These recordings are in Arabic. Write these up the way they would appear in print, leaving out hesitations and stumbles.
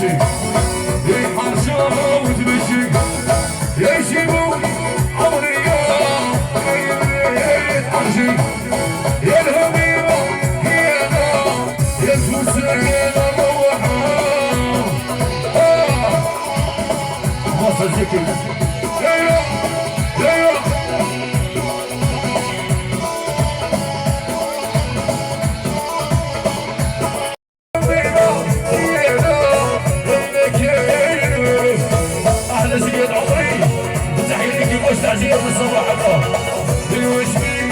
تمشي يحرشوها وتمشي يشيبوا عمري يتحرشي يا الهميمة يا نار يا الفوسان يا روحها مصر زكي تعزيز الصباح الله الوشمين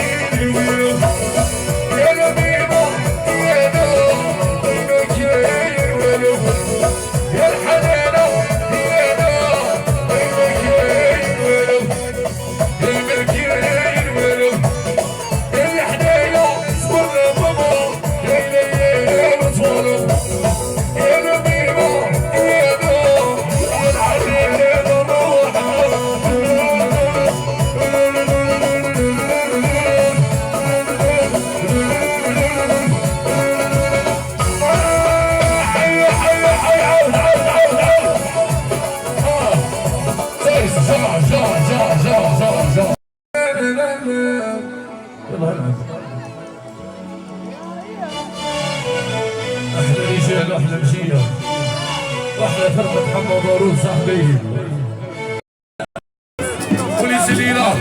يا نبينا يا نور المكين ولو يا الحنانة يا نور المكين ولو المكين ولو الحنايا صبرنا بابا يا ليالي وطولو يا نبينا يا نور يا الحنانة احلى رجال واحلى مشيه واحلى فرقه محمد ضرور صاحبي بوليس الليله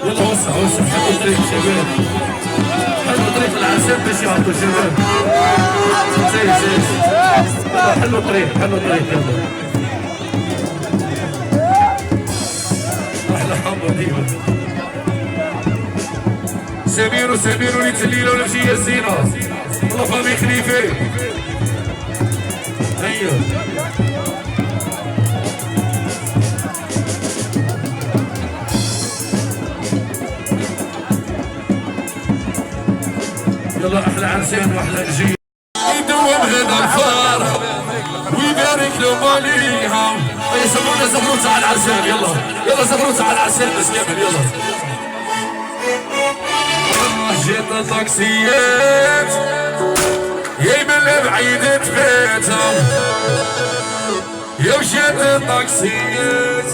يلا وسع وسع حلوا طريق شباب حلوا طريق العسل باش يهبطوا شباب سير حلوا طريق يلا احلى حمرا ديما سمير وليتليلة والمشية الزينة والله فامي خليفة هيا يلا احلى عرسان واحلى نجيب يدوم غدا الفرح ويبارك له ماليها يسمعونا زغروطة على العرسان يلا زغروطة على العرسان بس كامل يلا جيت طاكسيات يا من بعيد بيتهم يا مشيت طاكسيات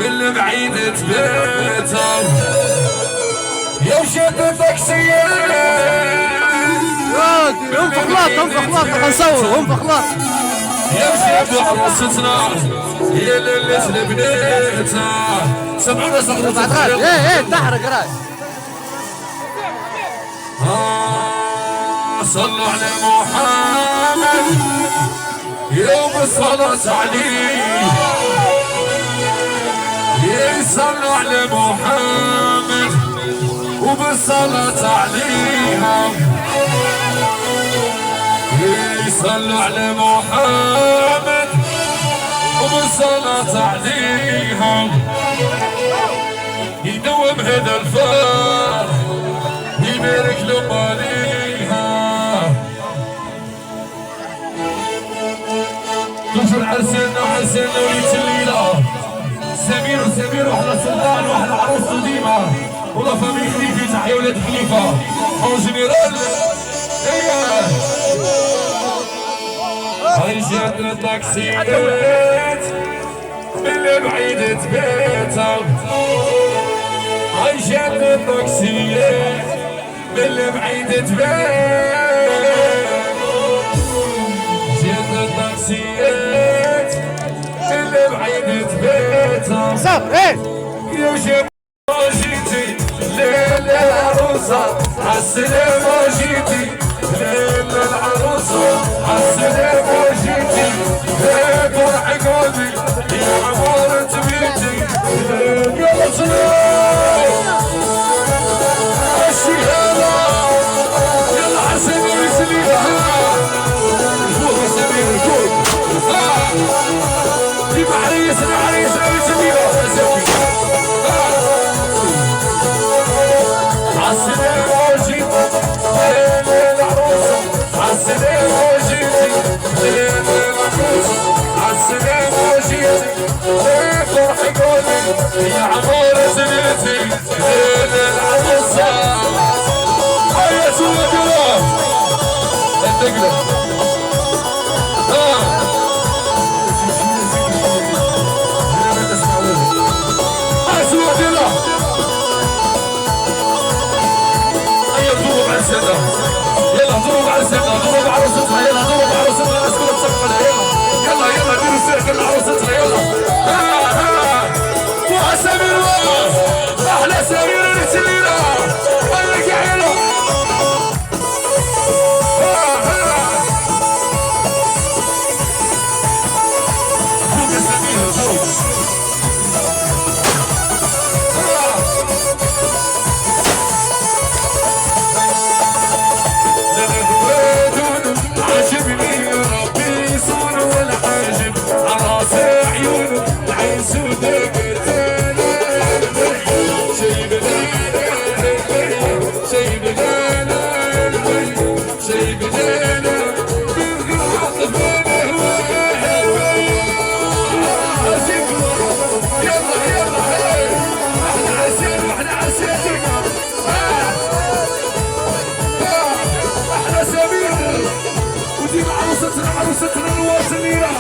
من بعيد بيتهم يا مشيت طاكسيات هم في خلاط نصور هم في خلاط يا مشيت عروستنا يا ليلة البنيتها سمعونا زغروطة ايه تحرق راس صلوا على محمد يوم الصلاة عليه يصلوا على محمد وبالصلاة عليهم يصلوا على محمد وبالصلاة عليهم يدوم هذا الفرح ويبارك له ماليها كفر عرسنا وحسنا وليت الليلة سمير وحنا سلطان وحنا عروسته ديما والله فامي خليفة تحيا ولاد خليفة اون جينيرال هاي جات الطاكسيات اللي بعيدة بيتهم هاي جات الطاكسيات اللي بعيدة بيتهم جات الطاكسيات اللي بعيدة بيتهم صف ايه يا شباب جيتي ليل العروسة عالسلامة جيتي ليل العروسة عالسلامة جيتي هيك روحي قلبي يا عمارة بيتي يلا سلام الشهادة يلا حسن ويسليها شوف سمير شوف جيب عريسنا ويسليها عالسلامة جيتي تقلب. اسود يلا هيا ضرب على السنة، يلا ضرب على السنة، ضرب عروستنا، يلا ضرب عروستنا، الناس كلها تسقفنا، يلا يلا ديروا السيركل لعروستنا يلا. وعسامير احلى سرير رسلينا قالك يا عيلة. فوق السمير فوق عجبني يا ربي صون والحاجب عراسي عيونه العين سوداء شي بدانا يلا يلا احنا عسير واحنا عسير احنا سمير ودي عروستنا الواصلية